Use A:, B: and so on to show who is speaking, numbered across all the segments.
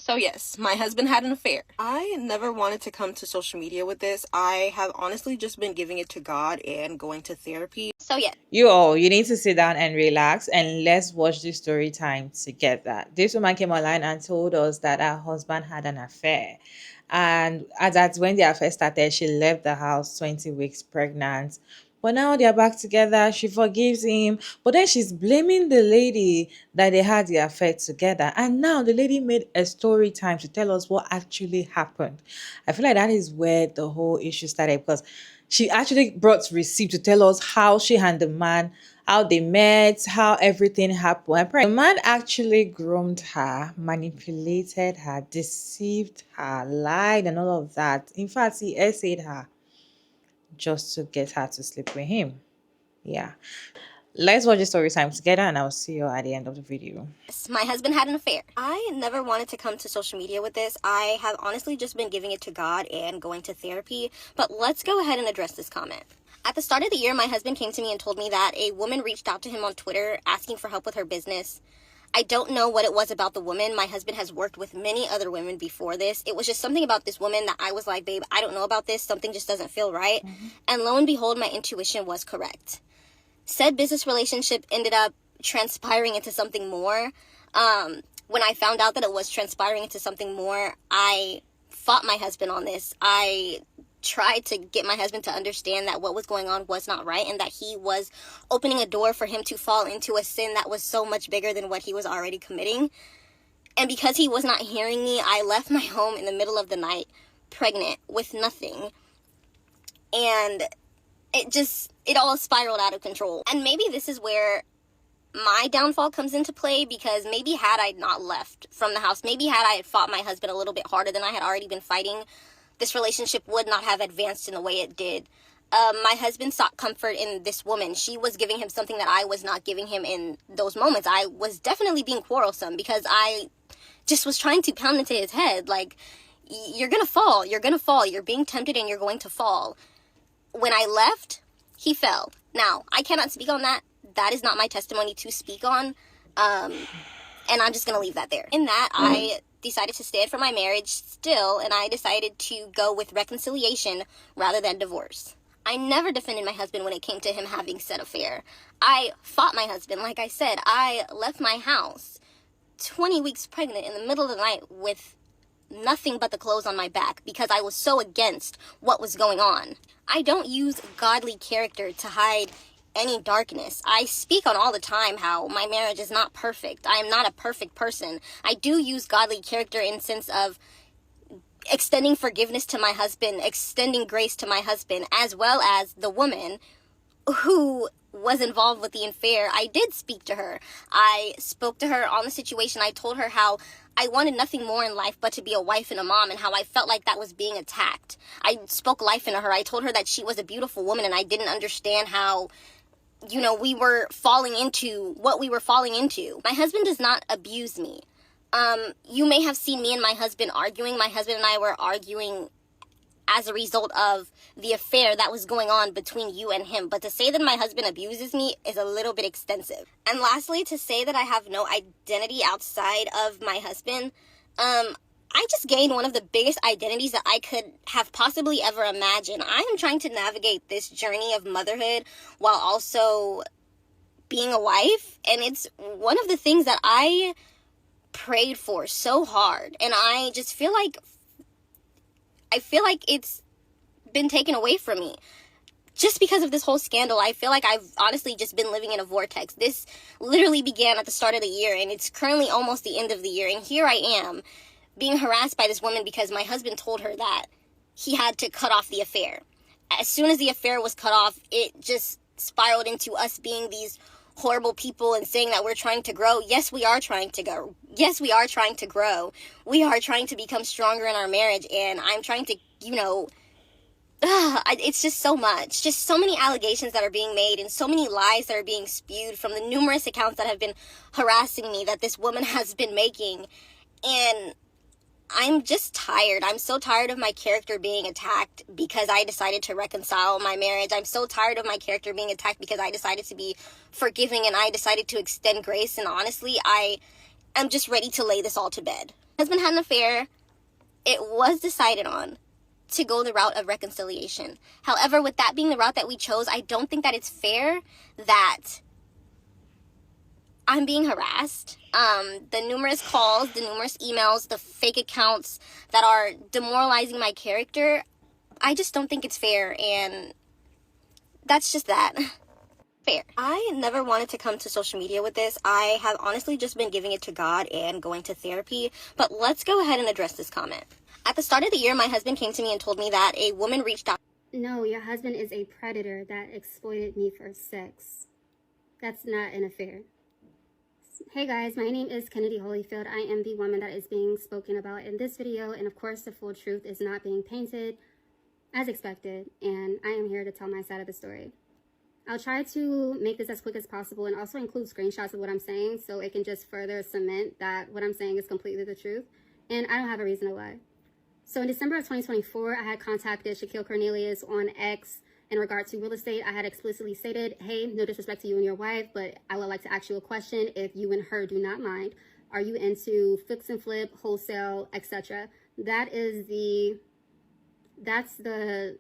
A: So yes, my husband had an affair. I never wanted to come to social media with this. I have honestly just been giving it to God and going to therapy. So yes.
B: You need to sit down and relax and let's watch the story time together. This woman came online and told us that her husband had an affair. And that's when the affair started. She left the house 20 weeks pregnant. But now they're back together. She forgives him. But then she's blaming the lady that they had the affair together. And now the lady made a story time to tell us what actually happened. I feel like that is where the whole issue started because she actually brought receipt to tell us how she and the man, how they met, how everything happened. The man actually groomed her, manipulated her, deceived her, lied, and all of that. In fact, he essayed her just to get her to sleep with him. Yeah. Let's watch the story time together and I'll see you at the end of the video.
A: My husband had an affair. I never wanted to come to social media with this. I have honestly just been giving it to God and going to therapy. But let's go ahead and address this comment. At the start of the year, my husband came to me and told me that a woman reached out to him on Twitter asking for help with her business. I don't know what it was about the woman. My husband has worked with many other women before this. It was just something about this woman that I was like, babe, I don't know about this. Something just doesn't feel right. And lo and behold, my intuition was correct. Said business relationship ended up transpiring into something more. When I found out that it was transpiring into something more, I fought my husband on this. I tried to get my husband to understand that what was going on was not right and that he was opening a door for him to fall into a sin that was so much bigger than what he was already committing. And because he was not hearing me, I left my home in the middle of the night, pregnant, with nothing. And it all spiraled out of control. And maybe this is where my downfall comes into play, because maybe had I not left from the house, maybe had I fought my husband a little bit harder than I had already been fighting, this relationship would not have advanced in the way it did. My husband sought comfort in this woman. She was giving him something that I was not giving him in those moments. I was definitely being quarrelsome because I just was trying to pound into his head, like, you're gonna fall, you're being tempted and you're going to fall. When I left, he fell. Now, I cannot speak on that. That is not my testimony to speak on. And I'm just going to leave that there. In that, I decided to stand for my marriage still, and I decided to go with reconciliation rather than divorce. I never defended my husband when it came to him having said affair. I fought my husband. Like I said, I left my house 20 weeks pregnant in the middle of the night with nothing but the clothes on my back because I was so against what was going on. I don't use godly character to hide any darkness. I speak on all the time how my marriage is not perfect. I am not a perfect person. I do use godly character in sense of extending forgiveness to my husband, extending grace to my husband, as well as the woman who was involved with the affair. I did speak to her. I spoke to her on the situation. I told her how I wanted nothing more in life but to be a wife and a mom, and how I felt like that was being attacked. I spoke life into her. I told her that she was a beautiful woman, and I didn't understand how, we were falling into what we were falling into. My husband does not abuse me. You may have seen me and my husband arguing. My husband and I were arguing as a result of the affair that was going on between you and him. But to say that my husband abuses me is a little bit extensive. And lastly, to say that I have no identity outside of my husband, I just gained one of the biggest identities that I could have possibly ever imagined. I am trying to navigate this journey of motherhood while also being a wife. And it's one of the things that I prayed for so hard. And I just feel like it's been taken away from me just because of this whole scandal. I feel like I've honestly just been living in a vortex. This literally began at the start of the year, and it's currently almost the end of the year. And here I am being harassed by this woman because my husband told her that he had to cut off the affair. As soon as the affair was cut off, it just spiraled into us being these horrible people and saying that we're trying to grow. Yes, we are trying to grow. Yes, we are trying to grow. We are trying to become stronger in our marriage, and I'm trying to, it's just so much. Just so many allegations that are being made and so many lies that are being spewed from the numerous accounts that have been harassing me that this woman has been making. And I'm just tired. I'm so tired of my character being attacked because I decided to reconcile my marriage. I'm so tired of my character being attacked because I decided to be forgiving and I decided to extend grace. And honestly, I am just ready to lay this all to bed. Husband had an affair. It was decided on to go the route of reconciliation. However, with that being the route that we chose, I don't think that it's fair that I'm being harassed. The numerous calls, the numerous emails, the fake accounts that are demoralizing my character, I just don't think it's fair, and that's just that. Fair. I never wanted to come to social media with this. I have honestly just been giving it to God and going to therapy, but let's go ahead and address this comment. At the start of the year, my husband came to me and told me that a woman reached out.
C: No, your husband is a predator that exploited me for sex. That's not an affair. Hey guys, my name is Kennedy Holyfield. I am the woman that is being spoken about in this video, and of course the full truth is not being painted as expected, and I am here to tell my side of the story. I'll try to make this as quick as possible and also include screenshots of what I'm saying so it can just further cement that what I'm saying is completely the truth, and I don't have a reason to lie. So in December of 2024, I had contacted Shaquille Cornelius on X in regard to real estate. I had explicitly stated, hey, no disrespect to you and your wife, but I would like to ask you a question if you and her do not mind. Are you into fix and flip, wholesale, etc.? That's the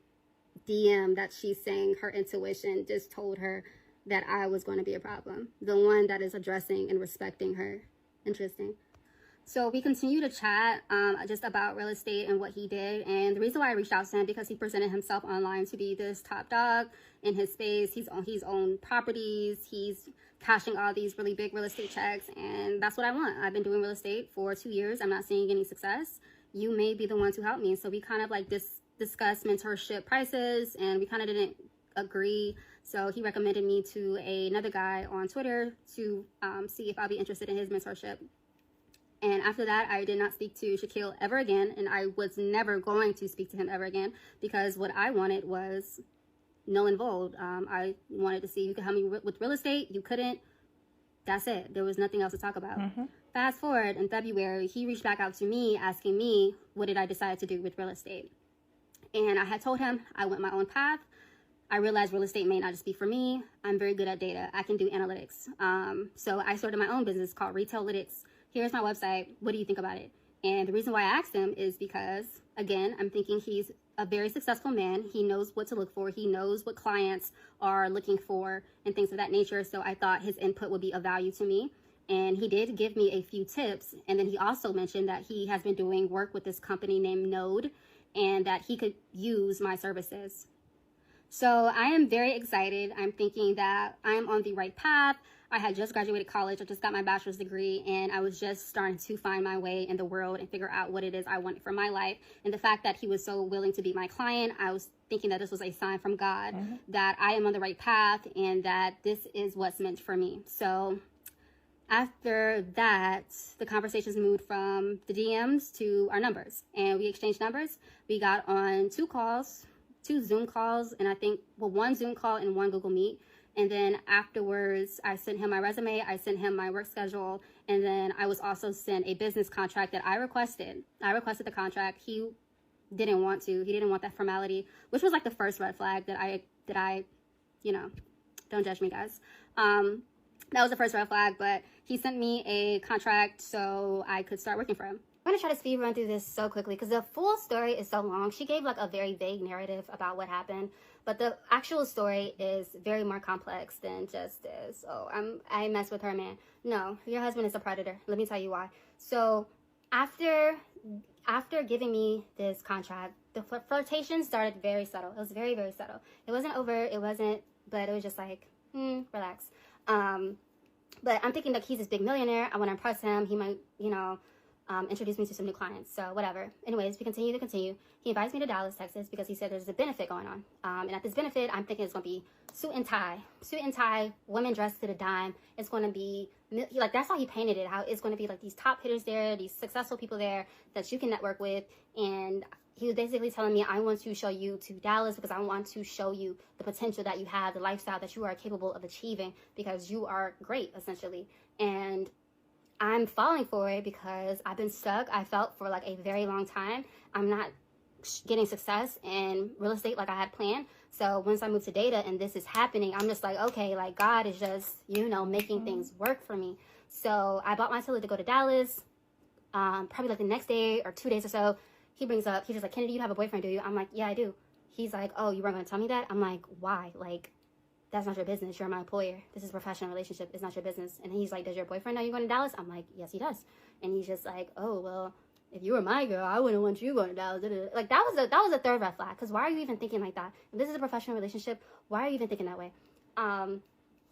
C: DM that she's saying her intuition just told her that I was going to be a problem. The one that is addressing and respecting her. Interesting. So we continue to chat just about real estate and what he did. And the reason why I reached out to him, because he presented himself online to be this top dog in his space. He's owned properties. He's cashing all these really big real estate checks. And that's what I want. I've been doing real estate for 2 years. I'm not seeing any success. You may be the one to help me. So we kind of like discussed mentorship prices, and we kind of didn't agree. So he recommended me to another guy on Twitter to see if I'll be interested in his mentorship. And after that, I did not speak to Shaquille ever again, and I was never going to speak to him ever again, because what I wanted was null and void. I wanted to see if you could help me with real estate. You couldn't. That's it. There was nothing else to talk about. Fast forward, in February, he reached back out to me asking me, what did I decide to do with real estate? And I had told him I went my own path. I realized real estate may not just be for me. I'm very good at data. I can do analytics. So I started my own business called Retailytics. Here's my website. What do you think about it? And the reason why I asked him is because, again, I'm thinking he's a very successful man. He knows what to look for. He knows what clients are looking for and things of that nature. So I thought his input would be of value to me. And he did give me a few tips. And then he also mentioned that he has been doing work with this company named Node, and that he could use my services. So I am very excited. I'm thinking that I'm on the right path. I had just graduated college. I just got my bachelor's degree, and I was just starting to find my way in the world and figure out what it is I wanted for my life. And the fact that he was so willing to be my client, I was thinking that this was a sign from God, that I am on the right path and that this is what's meant for me. So after that, the conversations moved from the DMs to our numbers, and we exchanged numbers. We got on 2 Zoom calls, and I think, well, 1 Zoom call and 1 Google Meet. And then afterwards, I sent him my resume, I sent him my work schedule, and then I was also sent a business contract that I requested. I requested the contract. He didn't want to. He didn't want that formality, which was like the first red flag that I, you know, don't judge me, guys. That was the first red flag, but he sent me a contract so I could start working for him. I'm going to try to speed run through this so quickly because the full story is so long. She gave like a very vague narrative about what happened, but the actual story is very more complex than just this. Oh, I mess with her, man. No, your husband is a predator. Let me tell you why. So after giving me this contract, the flirtation started very subtle. It was very, very subtle. It wasn't overt. But it was just like, relax. But I'm thinking that he's this big millionaire. I want to impress him. He might, introduce me to some new clients. So whatever. Anyways, we continue. He invites me to Dallas, Texas, because he said there's a benefit going on. And at this benefit, I'm thinking it's going to be suit and tie, women dressed to the dime. It's going to be, like, that's how he painted it, how it's going to be like these top hitters there, these successful people there that you can network with. And he was basically telling me, I want to show you to Dallas because I want to show you the potential that you have, the lifestyle that you are capable of achieving, because you are great, essentially. And I'm falling for it because I've been stuck. I felt for like a very long time. I'm not getting success in real estate like I had planned. So once I moved to data and this is happening, I'm just like, okay, like God is just, making things work for me. So I bought my ticket to go to Dallas. Probably like the next day or 2 days or so, he's just like, Kennedy, you have a boyfriend, do you? I'm like, yeah, I do. He's like, oh, you weren't going to tell me that? I'm like, why? Like, that's not your business. You're my employer. This is a professional relationship. It's not your business. And he's like, does your boyfriend know you're going to Dallas? I'm like, yes, he does. And he's just like, oh, well, if you were my girl, I wouldn't want you going to Dallas. Like, that was a third red flag. Because why are you even thinking like that? If this is a professional relationship, why are you even thinking that way?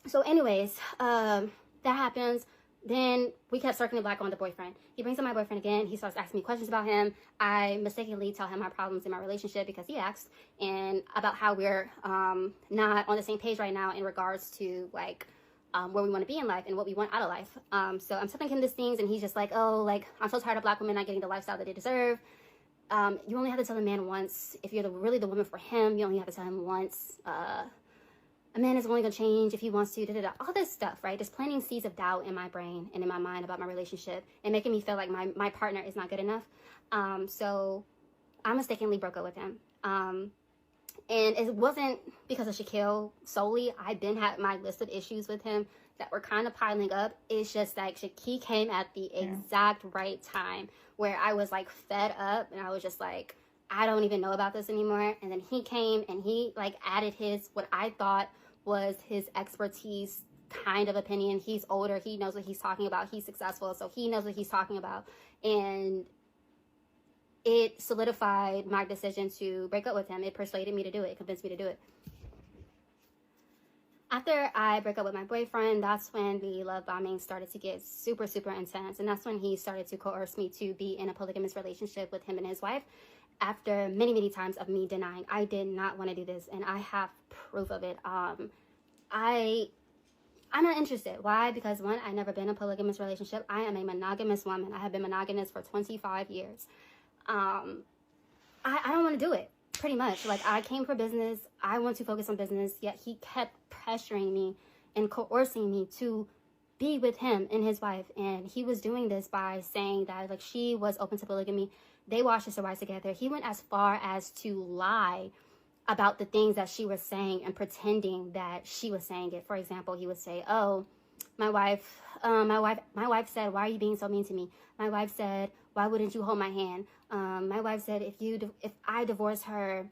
C: So anyways, that happens. Then we kept circling back on the boyfriend. He brings up my boyfriend again. He starts asking me questions about him. I mistakenly tell him my problems in my relationship because he asked, and about how we're not on the same page right now in regards to like where we want to be in life and what we want out of life. So I'm telling him these things, and he's just like, oh, like, I'm so tired of black women not getting the lifestyle that they deserve. You only have to tell a man once. If you're really the woman for him, you only have to tell him once. A man is only going to change if he wants to, all this stuff, right? Just planting seeds of doubt in my brain and in my mind about my relationship and making me feel like my partner is not good enough. So I mistakenly broke up with him. And it wasn't because of Shaquille solely. I then had my list of issues with him that were kind of piling up. It's just like he came at the exact right time where I was like fed up and I was just like, I don't even know about this anymore. And then he came and he like added what I thought was his expertise kind of opinion. He's older. He knows what he's talking about. He's successful. So he knows what he's talking about. And it solidified my decision to break up with him. It persuaded me to do it. It convinced me to do it. After I break up with my boyfriend, that's when the love bombing started to get super, super intense. And that's when he started to coerce me to be in a polygamous relationship with him and his wife. After many, many times of me denying, I did not want to do this, and I have proof of it. I'm not interested. Why? Because one, I've never been in a polygamous relationship. I am a monogamous woman. I have been monogamous for 25 years. I don't want to do it, pretty much. Like, I came for business. I want to focus on business, yet he kept pressuring me and coercing me to be with him and his wife. And he was doing this by saying that, like, she was open to polygamy. They watched their wives together. He went as far as to lie about the things that she was saying and pretending that she was saying it. For example, he would say, oh, my wife said, why are you being so mean to me? My wife said, why wouldn't you hold my hand? My wife said, if I divorce her,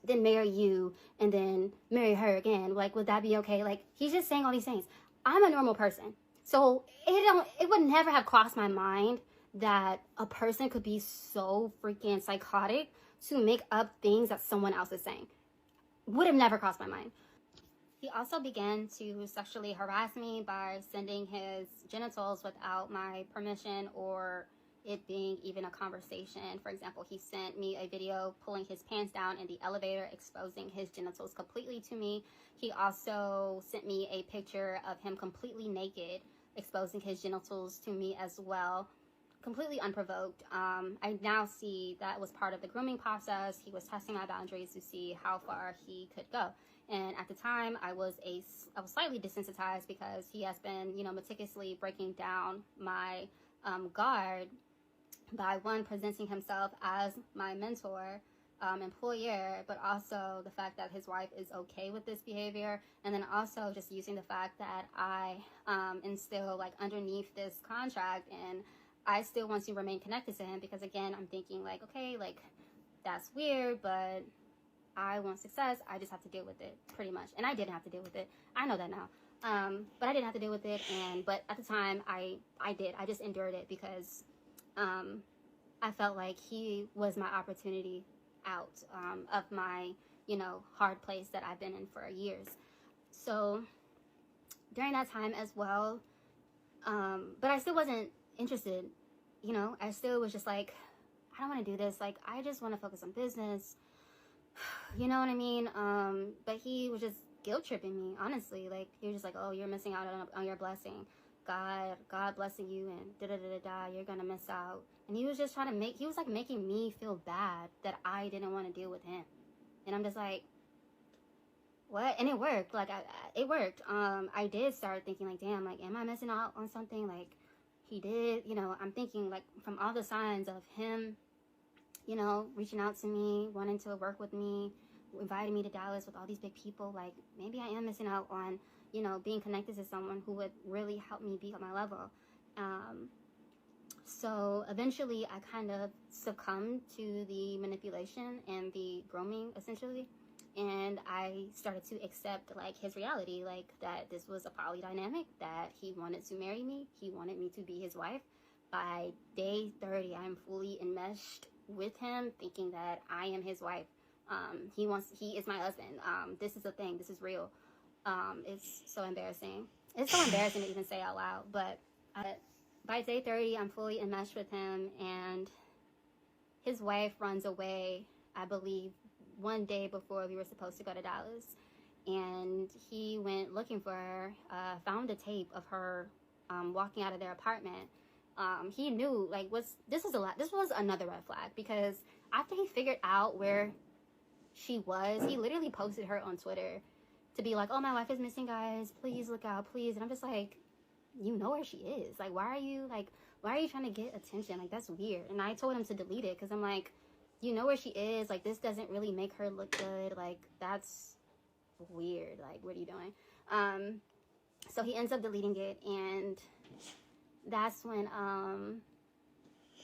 C: then marry you and then marry her again, like, would that be okay? Like, he's just saying all these things. I'm a normal person. So it would never have crossed my mind that a person could be so freaking psychotic to make up things that someone else is saying. Would have never crossed my mind. He also began to sexually harass me by sending his genitals without my permission or it being even a conversation. For example, he sent me a video pulling his pants down in the elevator, exposing his genitals completely to me. He also sent me a picture of him completely naked, exposing his genitals to me as well. Completely unprovoked. I now see that was part of the grooming process. He was testing my boundaries to see how far he could go. And at the time, I was slightly desensitized because he has been, meticulously breaking down my guard by one, presenting himself as my mentor, employer, but also the fact that his wife is okay with this behavior, and then also just using the fact that I am still like underneath this contract and I still want to remain connected to him because, again, I'm thinking like, okay, like, that's weird, but I want success. I just have to deal with it, pretty much. And I didn't have to deal with it. I know that now. But I didn't have to deal with it. But at the time, I did. I just endured it because I felt like he was my opportunity out of my, hard place that I've been in for years. So during that time as well, but I still wasn't interested, I still was just like, I don't want to do this. Like, I just want to focus on business. You know what I mean? But he was just guilt tripping me, honestly. Like, he was just like, oh, you're missing out on your blessing. God blessing you and da-da-da-da-da, you're going to miss out. And he was just he was like making me feel bad that I didn't want to deal with him. And I'm just like, what? And it worked. Like, it worked. I did start thinking like, damn, like, am I missing out on something? Like, he did, I'm thinking like from all the signs of him, reaching out to me, wanting to work with me, inviting me to Dallas with all these big people, like maybe I am missing out on, you know, being connected to someone who would really help me be on my level. So eventually I kind of succumbed to the manipulation and the grooming, essentially. And I started to accept, like, his reality, like, that this was a poly dynamic, that he wanted to marry me. He wanted me to be his wife. By day 30, I'm fully enmeshed with him, thinking that I am his wife. He is my husband. This is a thing. This is real. It's so embarrassing. It's so embarrassing to even say out loud, but by day 30, I'm fully enmeshed with him, and his wife runs away, I believe, one day before we were supposed to go to Dallas. And he went looking for her, found a tape of her walking out of their apartment. He knew, like, this was another red flag, because after he figured out where she was, he literally posted her on Twitter to be like, oh, my wife is missing, guys, please look out, please. And I'm just like, you know where she is. Like, why are you trying to get attention? Like, that's weird. And I told him to delete it, because I'm like, you know where she is. Like, this doesn't really make her look good. Like, that's weird. Like, what are you doing? So he ends up deleting it, and that's when,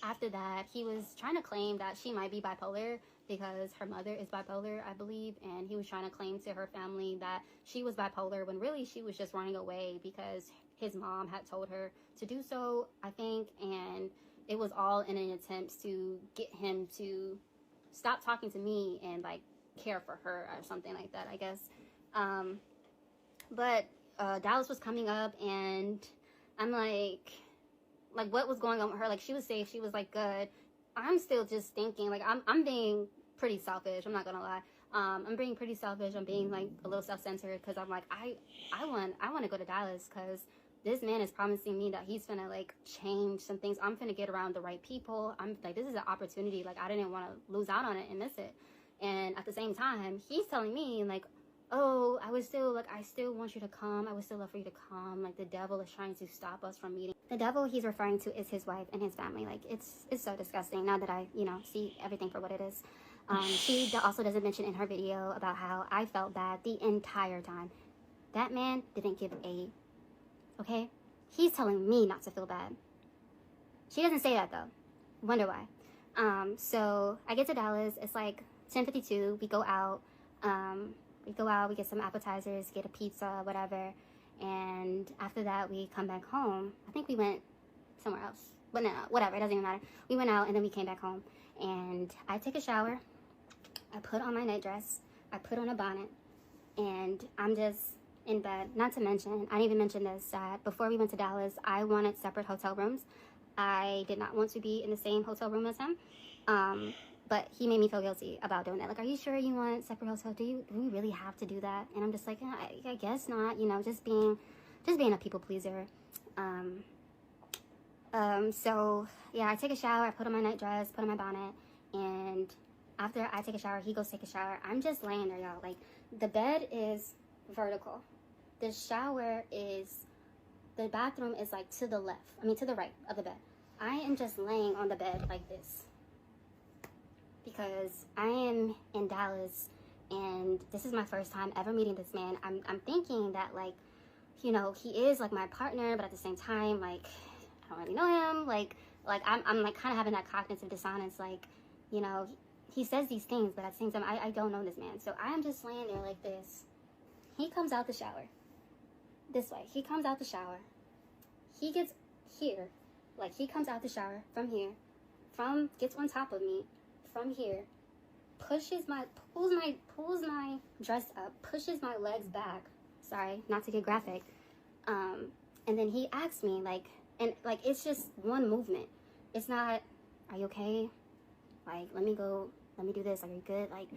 C: after that, he was trying to claim that she might be bipolar because her mother is bipolar, I believe, and he was trying to claim to her family that she was bipolar when really she was just running away because his mom had told her to do so, I think, and it was all in an attempt to get him to stop talking to me and, like, care for her or something like that, I guess. But Dallas was coming up, and I'm like, what was going on with her? Like, she was safe, she was, like, good. I'm still just thinking, like, I'm being pretty selfish, I'm not gonna lie. I'm being pretty selfish, I'm being, like, a little self-centered, because I'm like, I want to go to Dallas, because this man is promising me that he's gonna, like, change some things. I'm gonna get around the right people. I'm like, this is an opportunity. Like, I didn't want to lose out on it and miss it. And at the same time, he's telling me, like, oh, I still want you to come. I would still love for you to come. Like, the devil is trying to stop us from meeting. The devil he's referring to is his wife and his family. Like, it's so disgusting now that I, you know, see everything for what it is. She also doesn't mention in her video about how I felt bad the entire time. That man didn't give a, okay? He's telling me not to feel bad. She doesn't say that, though. Wonder why. So I get to Dallas. It's like 10:52. We go out. We get some appetizers, get a pizza, whatever. And after that, we come back home. I think we went somewhere else. But no, whatever. It doesn't even matter. We went out, and then we came back home. And I take a shower. I put on my nightdress. I put on a bonnet. And I'm just in bed. Not to mention, I didn't even mention this, that before we went to Dallas, I wanted separate hotel rooms. I did not want to be in the same hotel room as him. But he made me feel guilty about doing that. Like, are you sure you want separate hotel? Do we really have to do that? And I'm just like, I guess not. You know, just being a people pleaser. So yeah, I take a shower. I put on my nightdress, put on my bonnet, and after I take a shower, he goes take a shower. I'm just laying there, y'all. Like, the bed is vertical. The bathroom is, like, to the left. I mean, to the right of the bed. I am just laying on the bed like this, because I am in Dallas, and this is my first time ever meeting this man. I'm thinking that, like, you know, he is, like, my partner, but at the same time, like, I don't really know him. Like I'm like, kind of having that cognitive dissonance. Like, you know, he says these things, but at the same time, I don't know this man. So I am just laying there like this. He comes out the shower this way. He comes out the shower. He gets here. Like, he comes out the shower from here, gets on top of me from here, pulls my dress up, pushes my legs back. Sorry, not to get graphic. And then he asks me, like, and, like, it's just one movement. It's not, are you okay? Like, let me do this. Like, are you good? Like,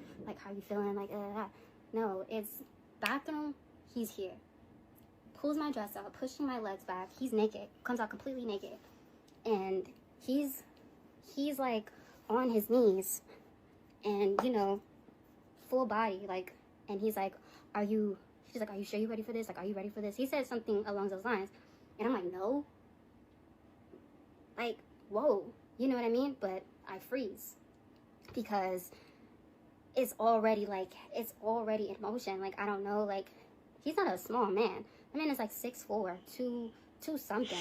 C: how are you feeling? Like, no, it's bathroom. He's here. Pulls my dress out, pushing my legs back. He's naked, comes out completely naked. And he's like on his knees, and, you know, full body, like, and he's like, she's like, are you sure you're ready for this? Like, are you ready for this? He said something along those lines. And I'm like, no. Like, whoa, you know what I mean? But I freeze, because it's already in motion. Like, I don't know, like, he's not a small man, I mean, it's like 6'4", two something,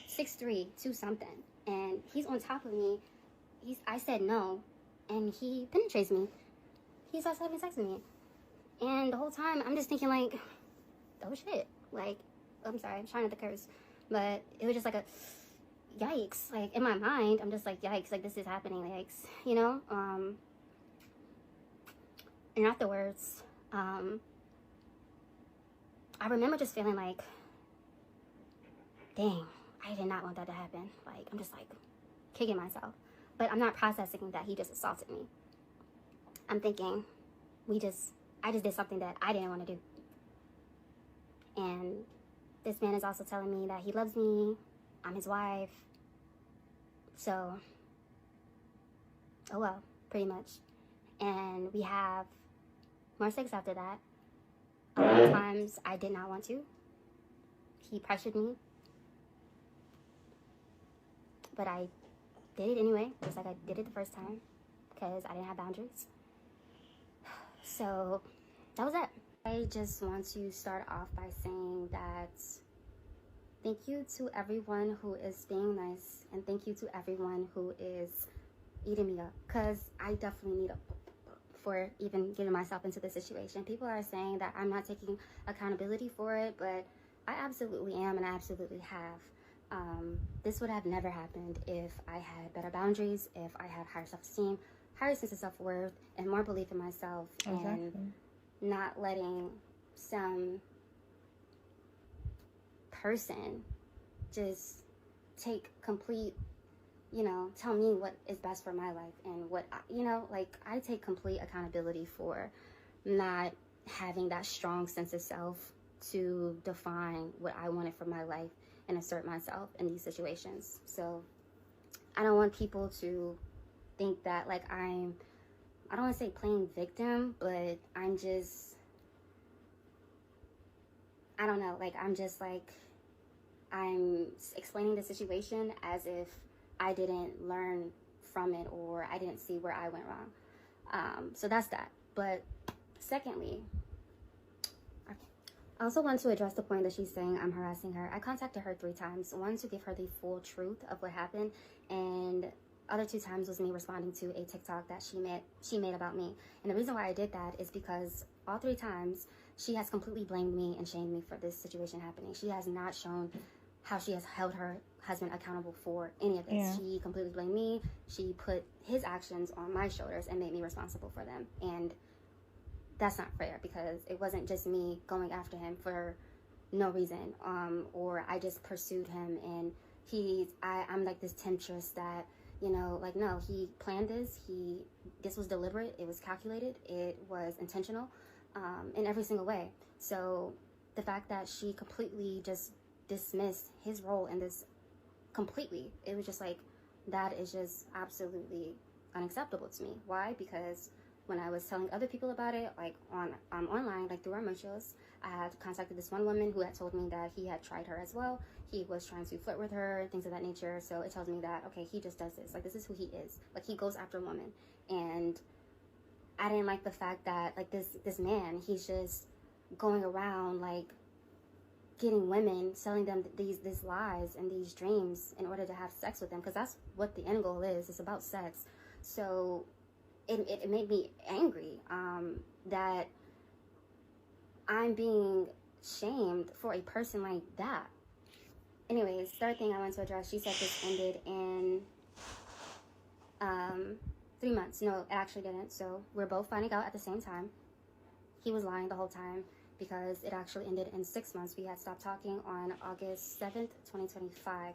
C: 6'3", 2 something, and he's on top of me. I said no, and he penetrates me. He starts having sex with me, and the whole time I'm just thinking like, oh shit, like, I'm sorry, I'm trying not to curse, but it was just like a yikes. Like, in my mind, I'm just like, yikes, like, this is happening, yikes, you know? And afterwards, I remember just feeling like, dang, I did not want that to happen. Like, I'm just like kicking myself, but I'm not processing that he just assaulted me. I'm thinking, I just did something that I didn't want to do. And this man is also telling me that he loves me, I'm his wife. So, oh well, pretty much. And we have more sex after that. A lot of times I did not want to. He pressured me. But I did it anyway, just like I did it the first time, because I didn't have boundaries. So, that was it. I just want to start off by saying that thank you to everyone who is being nice, and thank you to everyone who is eating me up, because I definitely need a for even getting myself into this situation. People are saying that I'm not taking accountability for it, but I absolutely am, and I absolutely have. This would have never happened if I had better boundaries, if I had higher self-esteem, higher sense of self-worth, and more belief in myself, and not letting some person just take complete, tell me what is best for my life, and what, like, I take complete accountability for not having that strong sense of self to define what I wanted for my life and assert myself in these situations. So I don't want people to think that, like, I don't want to say playing victim, but I'm just, I don't know, like, I'm explaining the situation as if I didn't learn from it, or I didn't see where I went wrong. So that's that. But secondly, I also want to address the point that she's saying I'm harassing her. I contacted her 3 times. One, to give her the full truth of what happened, and other 2 times was me responding to a TikTok that she made about me. And the reason why I did that is because all 3 times she has completely blamed me and shamed me for this situation happening. She has not shown how she has held her husband accountable for any of this. Yeah. She completely blamed me. She put his actions on my shoulders and made me responsible for them. And that's not fair, because it wasn't just me going after him for no reason, or I just pursued him, and I'm like this temptress that, like, no, he planned this. This was deliberate. It was calculated. It was intentional, in every single way. So the fact that she completely just dismissed his role in this completely, it was just like, that is just absolutely unacceptable to me. Why? Because when I was telling other people about it, like online, like through our mutuals, I had contacted this one woman who had told me that he had tried her as well. He was trying to flirt with her, things of that nature. So it tells me that, okay, he just does this. Like, this is who he is. Like, he goes after women. And I didn't like the fact that, like, this man, he's just going around, like, getting women, selling them these lies and these dreams in order to have sex with them, because that's what the end goal is. It's about sex. So it made me angry, that I'm being shamed for a person like that. Anyways, third thing I want to address, she said this ended in 3 months. No, it actually didn't. So we're both finding out at the same time. He was lying the whole time, because it actually ended in 6 months. We had stopped talking on August 7th, 2025.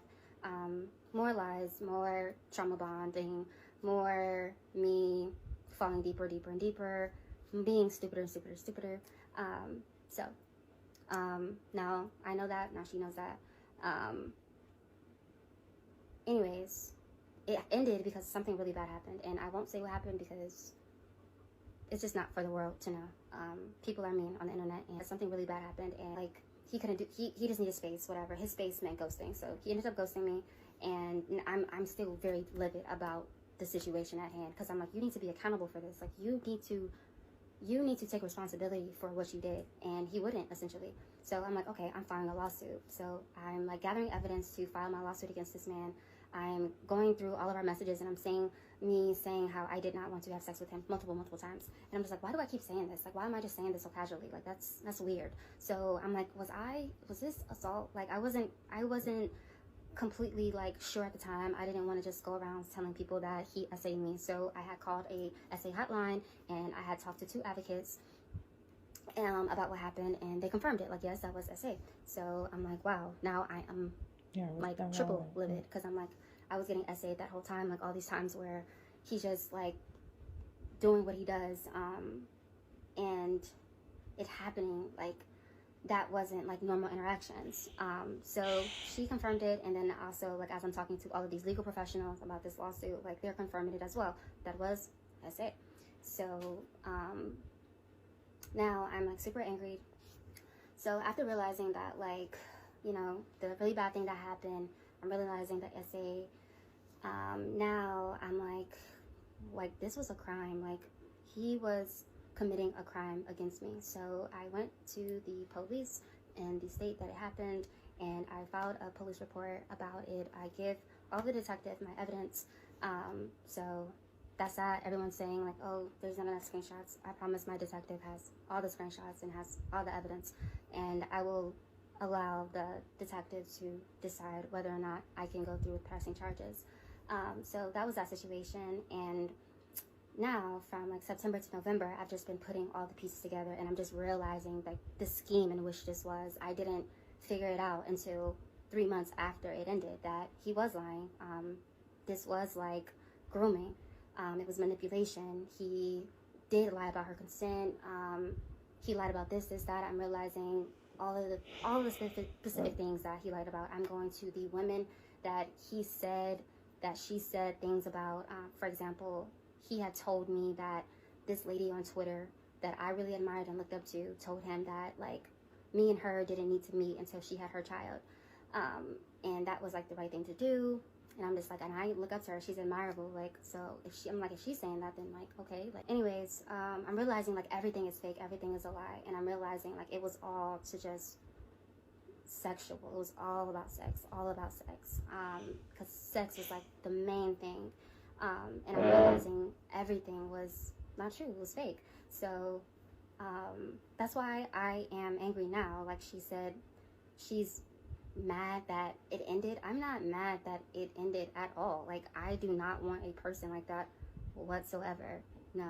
C: More lies, more trauma bonding, more me falling deeper and deeper, being stupider and stupider. Now I know that, now she knows that. Anyways, it ended because something really bad happened, and I won't say what happened because it's just not for the world to know. People are mean on the internet, and something really bad happened, and like, he just needed space, whatever. His space meant ghosting, so he ended up ghosting me, and I'm still very livid about the situation at hand, because I'm like, you need to be accountable for this. Like, you need to you need to take responsibility for what you did. And he wouldn't, essentially. So I'm like, okay, I'm filing a lawsuit. So I'm like gathering evidence to file my lawsuit against this man. I'm going through all of our messages, and I'm saying how I did not want to have sex with him multiple times. And I'm just like, why do I keep saying this? Like, why am I just saying this so casually? Like, that's weird. So I'm like, was this assault? Like, I wasn't completely like sure at the time. I didn't want to just go around telling people that he essayed me. So I had called a essay hotline, and I had talked to 2 advocates about what happened, and they confirmed it. Like, yes, that was essay. So I'm like, wow, now I am like triple livid, because I'm like, I was getting essayed that whole time, like all these times where he's just like doing what he does, and it happening like that wasn't like normal interactions. So she confirmed it, and then also, like, as I'm talking to all of these legal professionals about this lawsuit, like, they're confirming it as well. That was essay. So now I'm like super angry. So after realizing that, like, you know, the really bad thing that happened, I'm realizing that essay, now I'm like this was a crime. Like, he was committing a crime against me. So I went to the police in the state that it happened, and I filed a police report about it. I give all the detectives my evidence. So that's that. Everyone's saying like, oh, there's not enough screenshots. I promise my detective has all the screenshots and has all the evidence, and I will allow the detective to decide whether or not I can go through with pressing charges. So that was that situation. And now, from like September to November, I've just been putting all the pieces together, and I'm just realizing like the scheme in which this was. I didn't figure it out until 3 months after it ended, that he was lying. This was like grooming. It was manipulation. He did lie about her consent. He lied about this, that. I'm realizing all of the specific things that he lied about. I'm going to the women that she said things about. For example, he had told me that this lady on Twitter that I really admired and looked up to told him that, like, me and her didn't need to meet until she had her child. And that was like the right thing to do. And I'm just like, and I look up to her, she's admirable. Like, so if she's saying that, then like, okay. Like, anyways, I'm realizing like everything is fake, everything is a lie. And I'm realizing like it was all to just sexual. It was all about sex, because sex was like the main thing. And I'm realizing everything was not true, it was fake. So that's why I am angry now. Like she said, she's mad that it ended. I'm not mad that it ended at all. Like, I do not want a person like that whatsoever. No.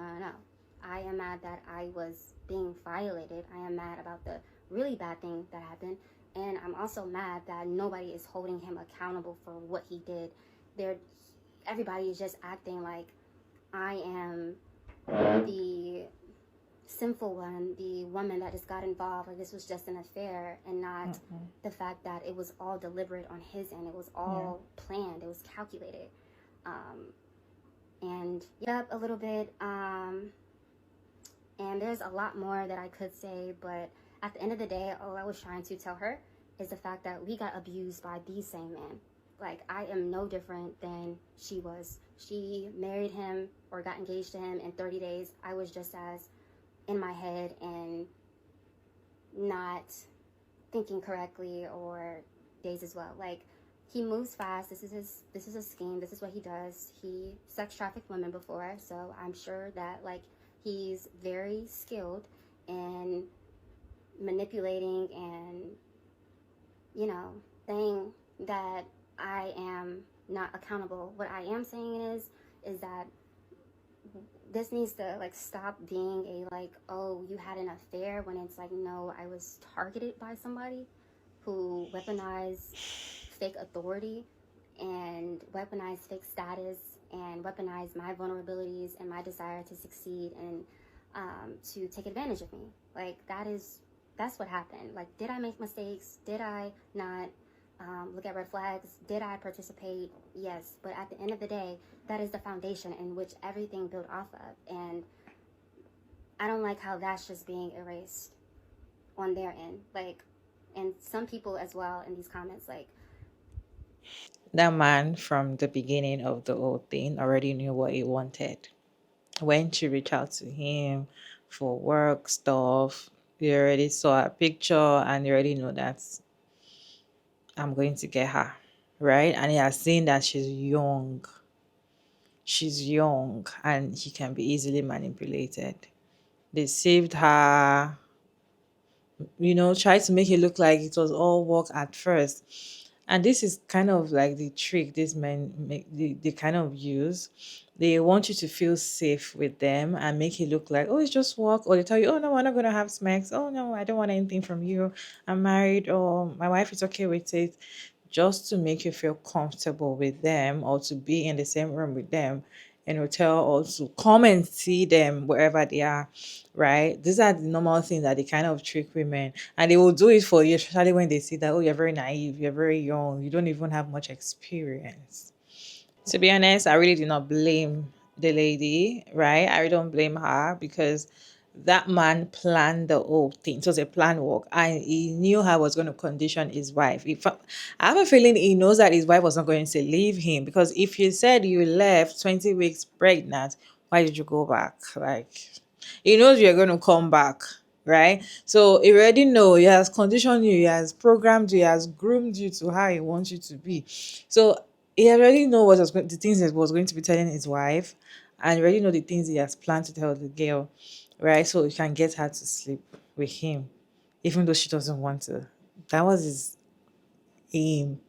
C: I am mad that I was being violated. I am mad about the really bad thing that happened. And I'm also mad that nobody is holding him accountable for what he did. Everybody is just acting like I am the sinful one, the woman that just got involved, like this was just an affair, and not the fact that it was all deliberate on his end. It was all planned. It was calculated. And yep, a little bit. And there's a lot more that I could say, but at the end of the day, all I was trying to tell her is the fact that we got abused by the same man. Like, I am no different than she was. She married him or got engaged to him in 30 days. I was just as in my head and not thinking correctly, or days as well. Like, he moves fast. This is a scheme. This is what he does. He sex trafficked women before, so I'm sure that like he's very skilled in manipulating and, you know, saying that I am not accountable. What I am saying is that this needs to like stop being a like, oh, you had an affair, when it's like, no, I was targeted by somebody who weaponized fake authority and weaponized fake status and weaponized my vulnerabilities and my desire to succeed and to take advantage of me. Like, that's what happened. Like, did I make mistakes? Did I not look at red flags? Did I participate? Yes. But at the end of the day, that is the foundation in which everything built off of. And I don't like how that's just being erased on their end. Like, and some people as well in these comments, like,
B: That man from the beginning of the whole thing already knew what he wanted. When she reached out to him, for work stuff. You already saw a picture and you already know that I'm going to get her, right? And he has seen that she's young and he can be easily manipulated. Deceived her, try to make it look like it was all work at first. And this is kind of like the trick these men they kind of use. They want you to feel safe with them and make it look like, oh, it's just work. Or they tell you, oh, no, we're not going to have smacks. Oh, no, I don't want anything from you. I'm married, or my wife is okay with it. Just to make you feel comfortable with them or to be in the same room with them in hotel or to come and see them wherever they are, right? These are the normal things that they kind of trick women, and they will do it for you, especially when they see that, oh, you're very naive, you're very young, you don't even have much experience. To be honest, I really do not blame the lady, right? I really don't blame her because that man planned the whole thing. It was a planned work, and he knew how he was going to condition his wife. I have a feeling he knows that his wife was not going to leave him, because if you said you left 20 weeks pregnant, why did you go back? Like, he knows you're going to come back, right? So he already know, he has conditioned you, he has programmed you, he has groomed you to how he wants you to be. So he already know the things that was going to be telling his wife, and he already know the things he has planned to tell the girl, right? So he can get her to sleep with him, even though she doesn't want to. That was his aim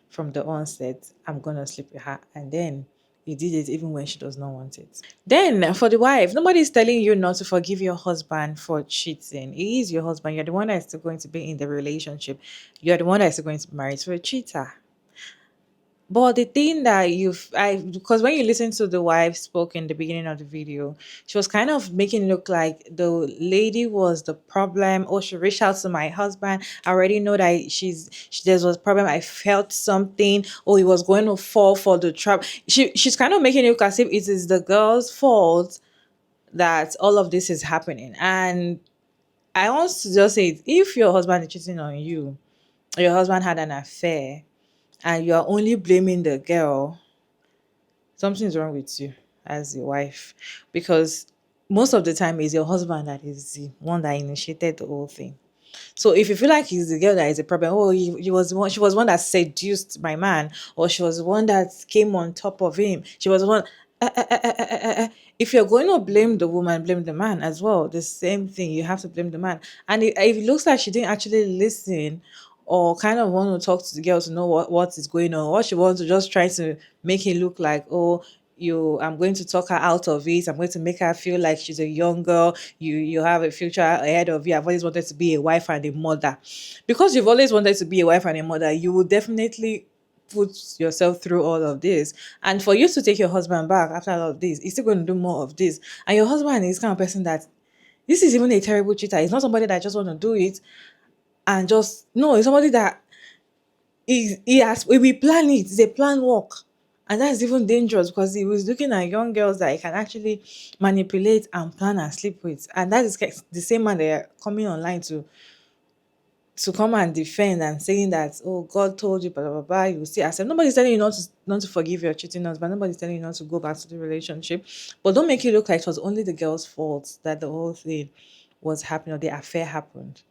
B: from the onset. I'm gonna sleep with her, and then he did it even when she does not want it. Then for the wife, nobody's telling you not to forgive your husband for cheating. He is your husband. You're the one that is still going to be in the relationship. You're the one that is still going to be married to a cheater. But the thing that because when you listen to the wife spoke in the beginning of the video, she was kind of making it look like the lady was the problem. Oh, she reached out to my husband. I already know that there was a problem. I felt something. Oh, he was going to fall for the trap. She's kind of making it look as if it is the girl's fault that all of this is happening. And I want to just say, if your husband is cheating on you, or your husband had an affair, and you are only blaming the girl, something's wrong with you as a wife, because most of the time it's your husband that is the one that initiated the whole thing. So if you feel like he's the girl that is a problem, oh, she was one that seduced my man, or she was the one that came on top of him, she was the one. If you're going to blame the woman, blame the man as well. The same thing, you have to blame the man. And if it looks like she didn't actually listen or kind of want to talk to the girl to know what is going on, or she wants to just try to make it look like, oh, I'm going to talk her out of it. I'm going to make her feel like she's a young girl. You have a future ahead of you. I've always wanted to be a wife and a mother. Because you've always wanted to be a wife and a mother, you will definitely put yourself through all of this. And for you to take your husband back after all of this, he's still going to do more of this. And your husband is kind of person that this is even a terrible cheater. He's not somebody that just want to do it and just no, he's somebody that we plan it. It's a plan work. And that's even dangerous because he was looking at young girls that he can actually manipulate and plan and sleep with. And that is the same man they're coming online to come and defend and saying that, oh, God told you, blah, blah, blah, you will see accept. Nobody's telling you not to forgive your cheating husband. Nobody's telling you not to go back to the relationship. But don't make it look like it was only the girl's fault that the whole thing was happening or the affair happened.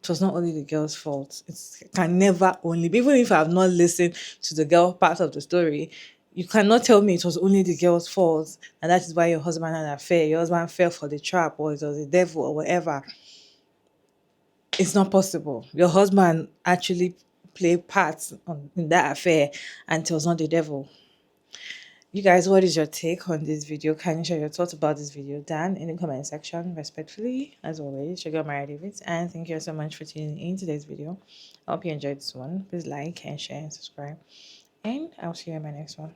B: It was not only the girl's fault. It can never only be, even if I have not listened to the girl part of the story, you cannot tell me it was only the girl's fault and that is why your husband had an affair. Your husband fell for the trap or it was the devil or whatever. It's not possible. Your husband actually played parts in that affair and it was not the devil. You guys, what is your take on this video? Can you share your thoughts about this video down in the comment section? Respectfully, as always, Sugar Mary David, and thank you so much for tuning in today's video. I hope you enjoyed this one. Please like and share and subscribe, and I'll see you in my next one.